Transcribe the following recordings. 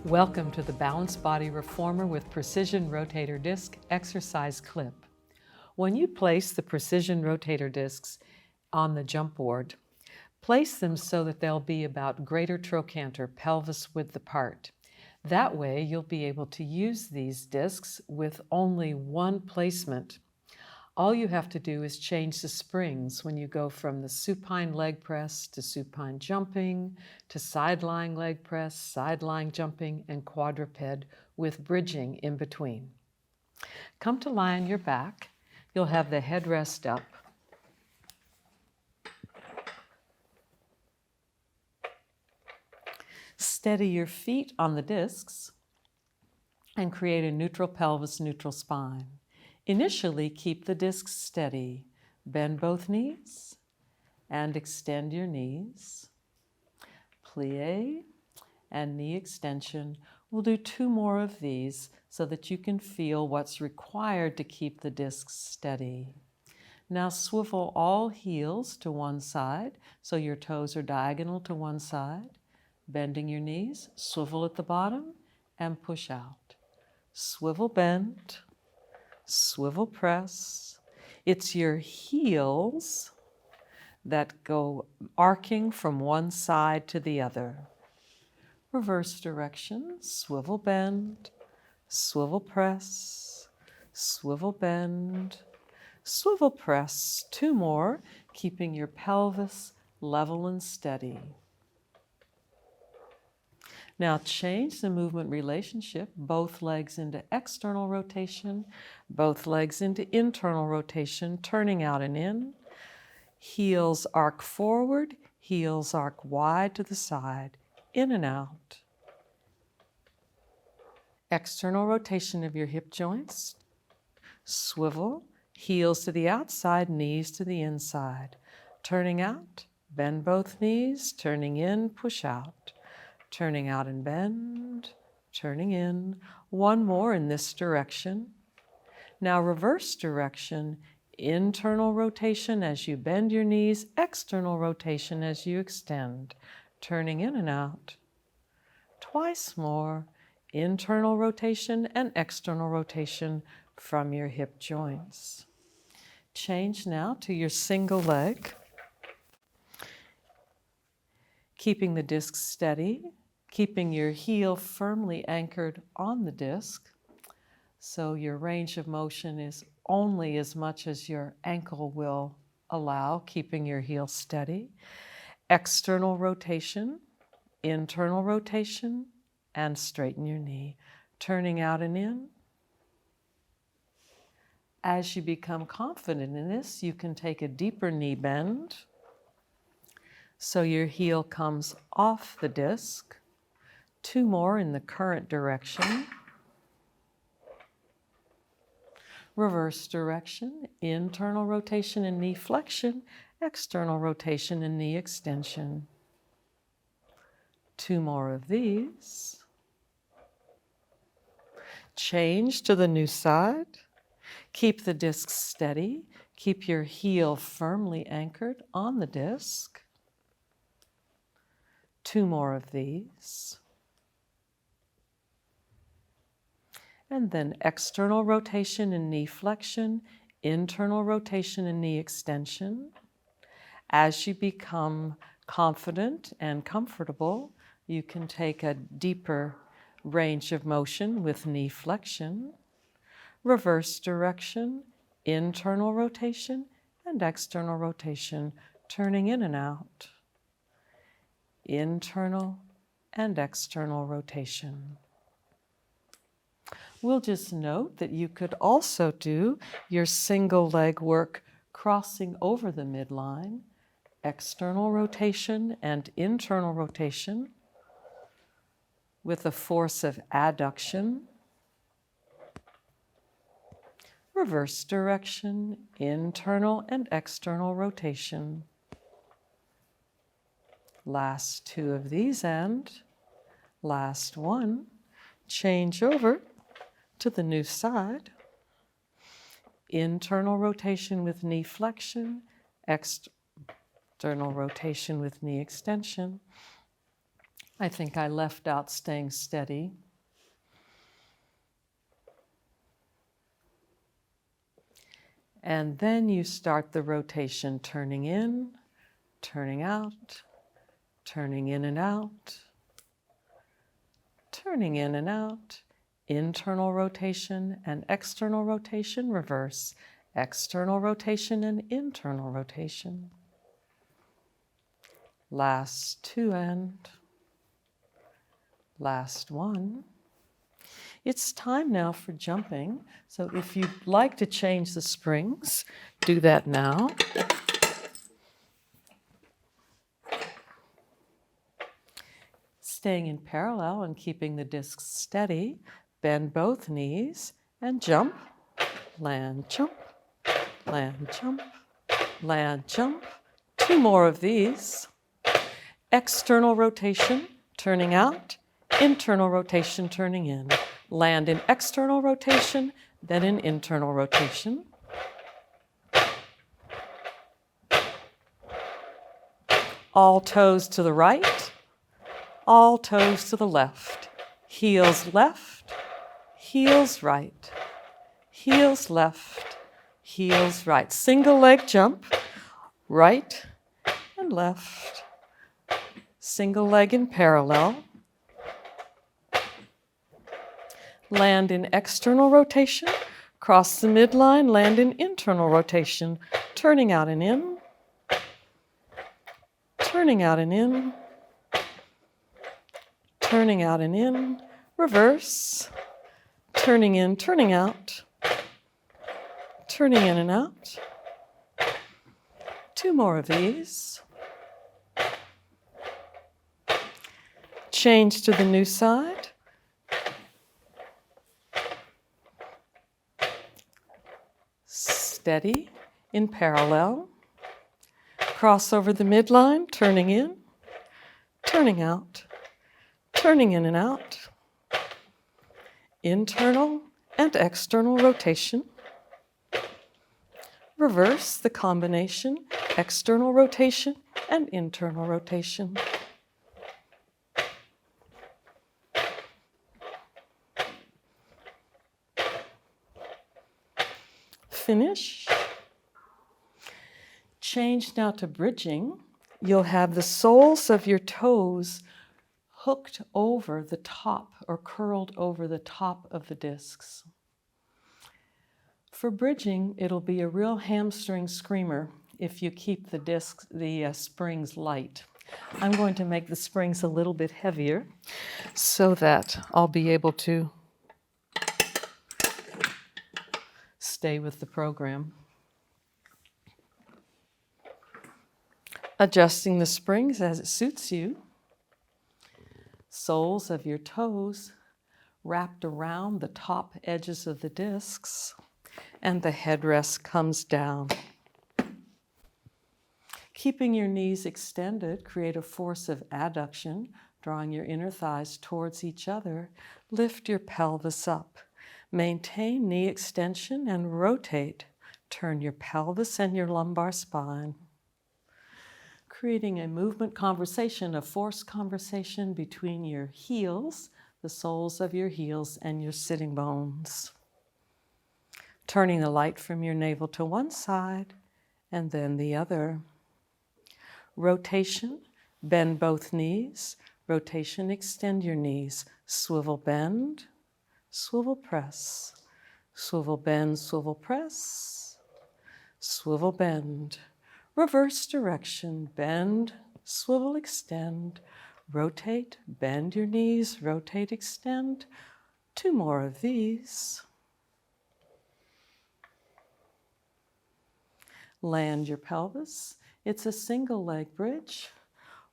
Welcome to the Balanced Body Reformer with Precision Rotator Disc exercise clip. When you place the Precision Rotator Discs on the Jumpboard, place them so that they'll be about greater trochanter, pelvis width apart. That way you'll be able to use these discs with only one placement. All you have to do is change the springs when you go from the supine leg press to supine jumping, to side-lying leg press, side-lying jumping, and quadruped with bridging in between. Come to lie on your back. You'll have the headrest up. Steady your feet on the discs and create a neutral pelvis, neutral spine. Initially, keep the discs steady. Bend both knees and extend your knees. Plie and knee extension. We'll do 2 more of these so that you can feel what's required to keep the discs steady. Now swivel all heels to one side so your toes are diagonal to one side. Bending your knees, swivel at the bottom and push out. Swivel bend. Swivel press. It's your heels that go arcing from one side to the other. Reverse direction, swivel bend, swivel press, swivel bend, swivel press. 2 more, keeping your pelvis level and steady. Now change the movement relationship, both legs into external rotation, both legs into internal rotation, turning out and in. Heels arc forward, heels arc wide to the side, in and out. External rotation of your hip joints. Swivel, heels to the outside, knees to the inside. Turning out, bend both knees, turning in, push out. Turning out and bend, turning in. 1 more in this direction. Now reverse direction, internal rotation as you bend your knees, external rotation as you extend, turning in and out. 2 more, internal rotation and external rotation from your hip joints. Change now to your single leg. Keeping the disc steady, keeping your heel firmly anchored on the disc, so your range of motion is only as much as your ankle will allow, keeping your heel steady. External rotation, internal rotation, and straighten your knee, turning out and in. As you become confident in this, you can take a deeper knee bend, so your heel comes off the disc. 2 more in the current direction. Reverse direction, internal rotation and knee flexion, external rotation and knee extension. 2 more of these. Change to the new side. Keep the disc steady. Keep your heel firmly anchored on the disc. 2 more of these. And then external rotation and knee flexion, internal rotation and knee extension. As you become confident and comfortable, you can take a deeper range of motion with knee flexion. Reverse direction, internal rotation and external rotation, turning in and out. Internal and external rotation. We'll just note that you could also do your single leg work crossing over the midline, external rotation and internal rotation with a force of adduction. Reverse direction, internal and external rotation. Last 2 of these and last 1. Change over to the new side. Internal rotation with knee flexion, external rotation with knee extension. I think I left out staying steady. And then you start the rotation, turning in, turning out, turning in and out, turning in and out, internal rotation and external rotation, reverse, external rotation and internal rotation. Last two and last one. It's time now for jumping. So if you'd like to change the springs, do that now. Staying in parallel and keeping the discs steady, bend both knees and jump, land, jump, land, jump, land, jump. Two more of these. External rotation, turning out, internal rotation, turning in. Land in external rotation, then in internal rotation. All toes to the right, all toes to the left. Heels left, heels right, heels left, heels right. Single leg jump, right and left. Single leg in parallel. Land in external rotation, cross the midline, land in internal rotation, turning out and in, turning out and in, turning out and in, reverse, turning in, turning out, turning in and out. Two more of these. Change to the new side. Steady in parallel. Cross over the midline, turning in, turning out, turning in and out. Internal and external rotation. Reverse the combination, external rotation and internal rotation. Finish. Change now to bridging. You'll have the soles of your toes hooked over the top or curled over the top of the discs. For bridging, it'll be a real hamstring screamer if you keep the springs light. I'm going to make the springs a little bit heavier so that I'll be able to stay with the program. Adjusting the springs as it suits you. Soles of your toes wrapped around the top edges of the discs, and the headrest comes down. Keeping your knees extended, create a force of adduction, drawing your inner thighs towards each other. Lift your pelvis up. Maintain knee extension and rotate. Turn your pelvis and your lumbar spine. Creating a movement conversation, a force conversation between your heels, the soles of your heels, and your sitting bones. Turning the light from your navel to one side and then the other. Rotation, bend both knees. Rotation, extend your knees. Swivel, bend. Swivel, press. Swivel, bend, swivel, press. Swivel, bend. Reverse direction, bend, swivel, extend. Rotate, bend your knees, rotate, extend. Two more of these. Land your pelvis. It's a single leg bridge.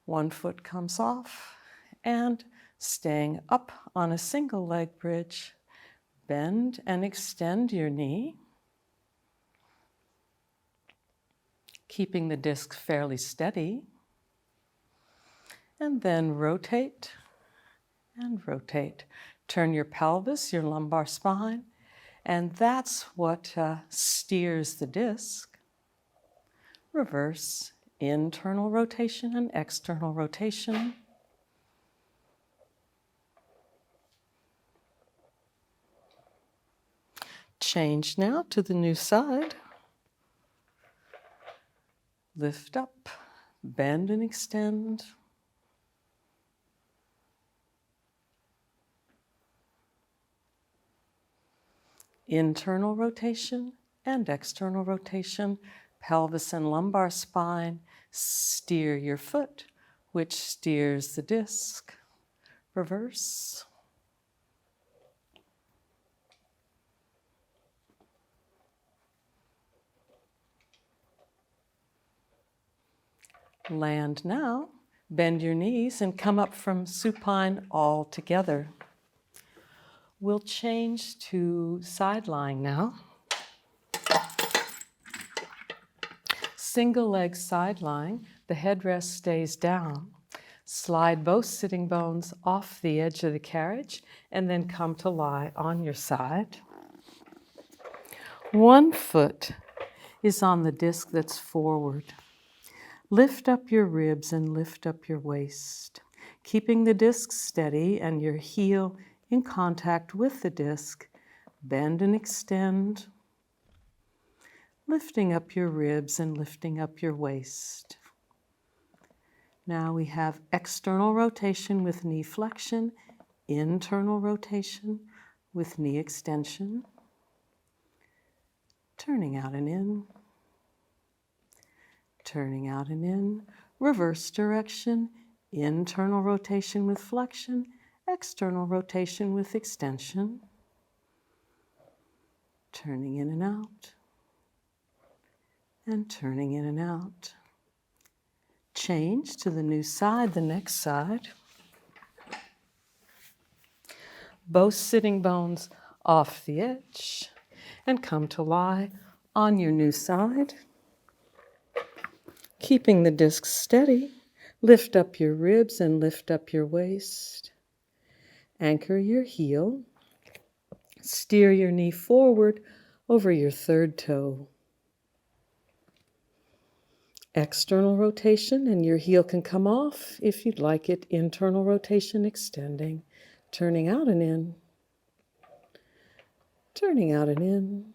One foot comes off, and staying up on a single leg bridge, bend and extend your knee, keeping the disc fairly steady, and then rotate and rotate. Turn your pelvis, your lumbar spine, and that's what steers the disc. Reverse, internal rotation and external rotation. Change now to the new side. Lift up, bend and extend. Internal rotation and external rotation, pelvis and lumbar spine. Steer your foot, which steers the disc. Reverse. Land now, bend your knees and come up from supine all together. We'll change to side lying now. Single leg side lying, the headrest stays down. Slide both sitting bones off the edge of the carriage and then come to lie on your side. One foot is on the disc that's forward. Lift up your ribs and lift up your waist, keeping the disc steady and your heel in contact with the disc. Bend and extend, lifting up your ribs and lifting up your waist. Now we have external rotation with knee flexion, internal rotation with knee extension, turning out and in, turning out and in, reverse direction, internal rotation with flexion, external rotation with extension, turning in and out, and turning in and out. Change to the new side, the next side. Both sitting bones off the edge, and come to lie on your new side. Keeping the disc steady, lift up your ribs and lift up your waist. Anchor your heel. Steer your knee forward over your third toe. External rotation, and your heel can come off if you'd like it. Internal rotation extending, turning out and in, turning out and in.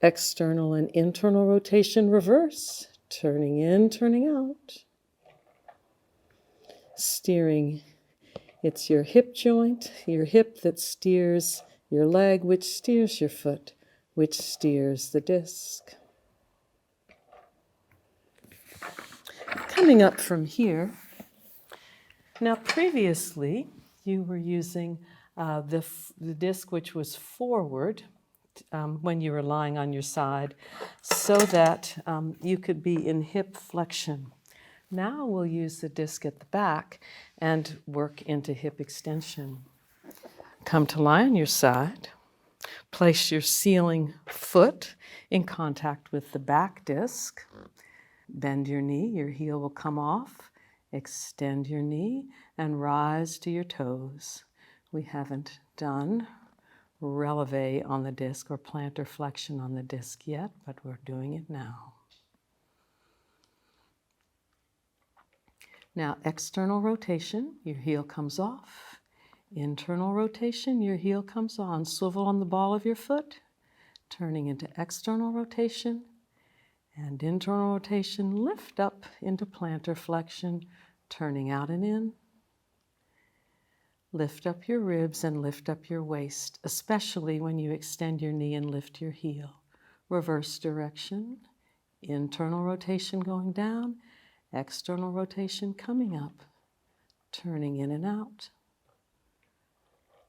External and internal rotation reverse, turning in, turning out. Steering, it's your hip joint, your hip that steers your leg, which steers your foot, which steers the disc. Coming up from here, now previously you were using the disc which was forward when you were lying on your side so that you could be in hip flexion. Now we'll use the disc at the back and work into hip extension. Come to lie on your side. Place your ceiling foot in contact with the back disc. Bend your knee, your heel will come off. Extend your knee and rise to your toes. We haven't done releve on the disc or plantar flexion on the disc yet, but we're doing it now. Now, external rotation, your heel comes off. Internal rotation, your heel comes on. Swivel on the ball of your foot, turning into external rotation. And internal rotation, lift up into plantar flexion, turning out and in. Lift up your ribs and lift up your waist, especially when you extend your knee and lift your heel. Reverse direction, internal rotation going down, external rotation coming up, turning in and out.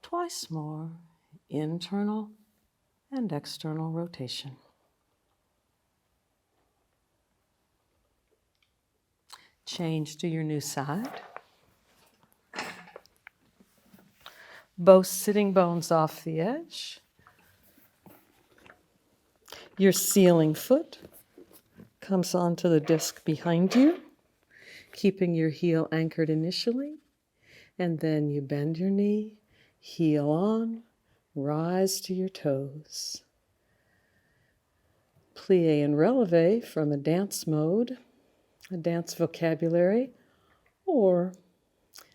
Twice more, internal and external rotation. Change to your new side. Both sitting bones off the edge. Your ceiling foot comes onto the disc behind you, keeping your heel anchored initially, and then you bend your knee, heel on, rise to your toes. Plie and releve from a dance mode, a dance vocabulary, or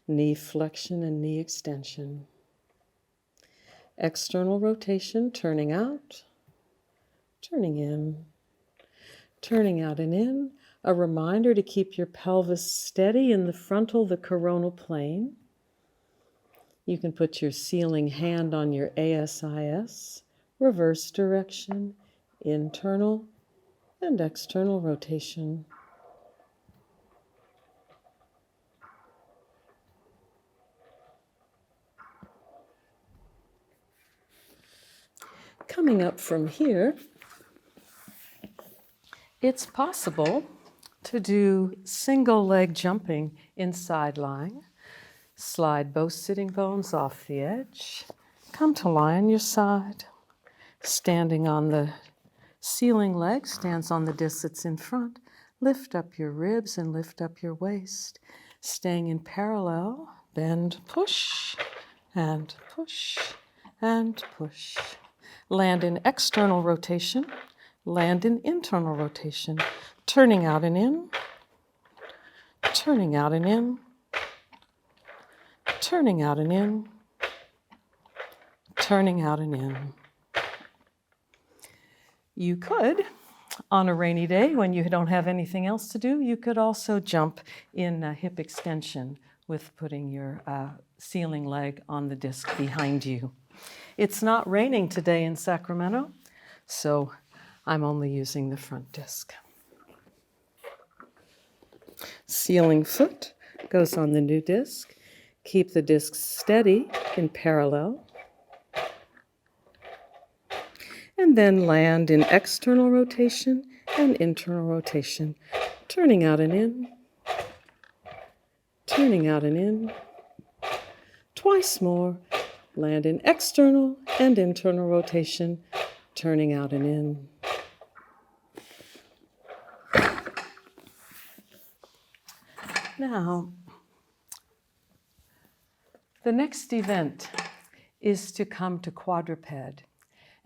knee flexion and knee extension. external rotation, turning out, turning in, turning out and in. A reminder to keep your pelvis steady in the frontal, the coronal plane. You can put your sealing hand on your ASIS, reverse direction, internal and external rotation. Coming up from here, it's possible to do single leg jumping in side lying. Slide both sitting bones off the edge. Come to lie on your side. Standing on the ceiling leg, stands on the disc that's in front. Lift up your ribs and lift up your waist. Staying in parallel, bend, push, and push, and push. Land in external rotation, land in internal rotation. Turning out and in, turning out and in, turning out and in, turning out and in. You could, on a rainy day when you don't have anything else to do, you could also jump in a hip extension with putting your ceiling leg on the disc behind you. It's not raining today in Sacramento, so I'm only using the front disc. Ceiling foot goes on the new disc. Keep the disc steady in parallel. And then land in external rotation and internal rotation. Turning out and in. Turning out and in. Twice more. Land in external and internal rotation. Turning out and in. Now, the next event is to come to quadruped.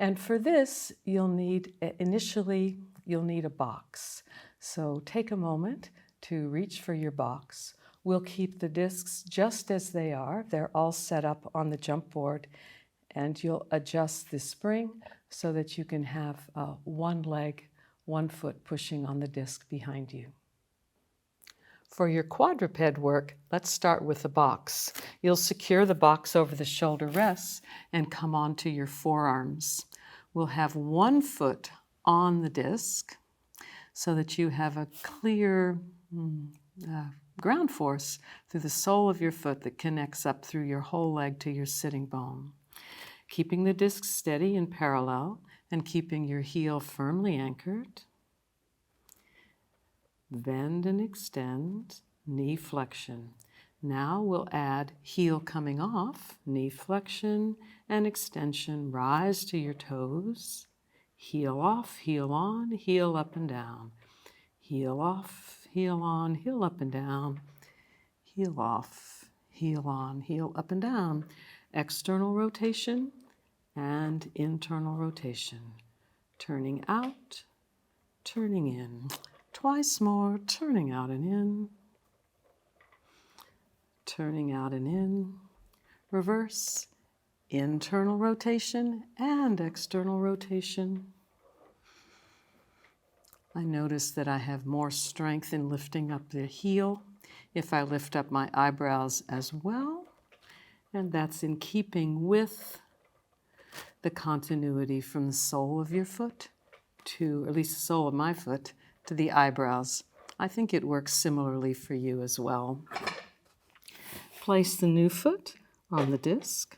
And for this, you'll need a box. So take a moment to reach for your box. We'll keep the discs just as they are. They're all set up on the jump board, and you'll adjust the spring so that you can have one leg, one foot pushing on the disc behind you. For your quadruped work, let's start with the box. You'll secure the box over the shoulder rests and come onto your forearms. We'll have one foot on the disc so that you have a clear ground force through the sole of your foot that connects up through your whole leg to your sitting bone. Keeping the disc steady and parallel and keeping your heel firmly anchored. Bend and extend, knee flexion. Now we'll add heel coming off, knee flexion and extension. Rise to your toes. Heel off, heel on, heel up and down. Heel off, heel on, heel up and down. Heel off, heel on, heel up and down. External rotation and internal rotation. Turning out, turning in. Twice more, turning out and in. Turning out and in. Reverse. Internal rotation and external rotation. I notice that I have more strength in lifting up the heel if I lift up my eyebrows as well. And that's in keeping with the continuity from the sole of your foot to, at least the sole of my foot, to the eyebrows. I think it works similarly for you as well. Place the new foot on the disc,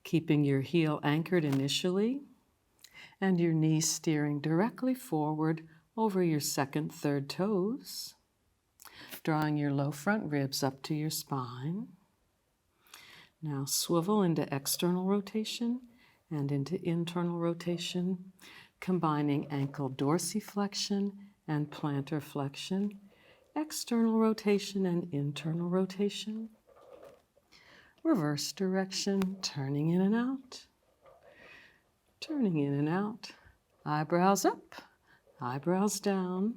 keeping your heel anchored initially and your knee steering directly forward over your second, third toes, drawing your low front ribs up to your spine. Now swivel into external rotation and into internal rotation, combining ankle dorsiflexion and plantar flexion, external rotation and internal rotation. Reverse direction, turning in and out, turning in and out. Eyebrows up, eyebrows down.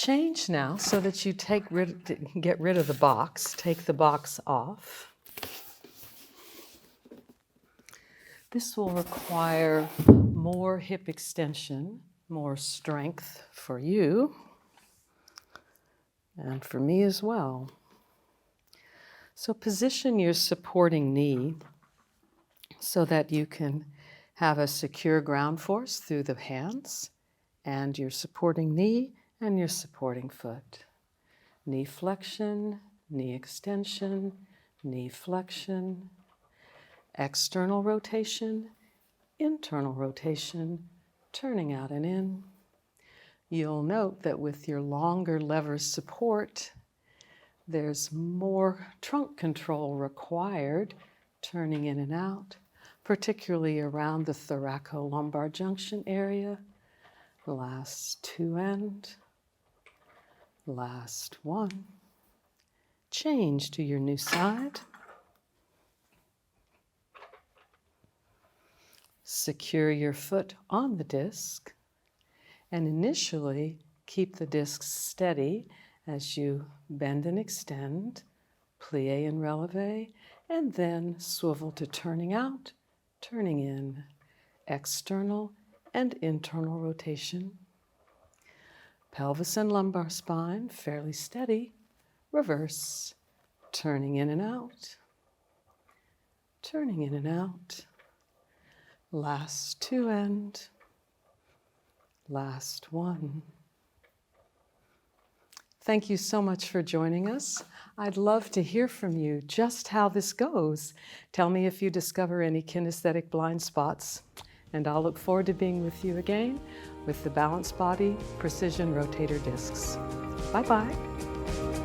change now so that you get rid of the box. Take the box off. This will require more hip extension, more strength for you, and for me as well. So position your supporting knee so that you can have a secure ground force through the hands and your supporting knee and your supporting foot. Knee flexion, knee extension, knee flexion, external rotation, internal rotation, turning out and in. You'll note that with your longer lever support, there's more trunk control required, turning in and out, particularly around the thoracolumbar junction area. Last two and last one. Change to your new side. Secure your foot on the disc, and initially keep the discs steady as you bend and extend, plie and releve, and then swivel to turning out, turning in, external and internal rotation. Pelvis and lumbar spine fairly steady, reverse, turning in and out, turning in and out. Last two and last one. Thank you so much for joining us. I'd love to hear from you just how this goes. Tell me if you discover any kinesthetic blind spots, and I'll look forward to being with you again with the Balanced Body Precision Rotator Discs. Bye-bye.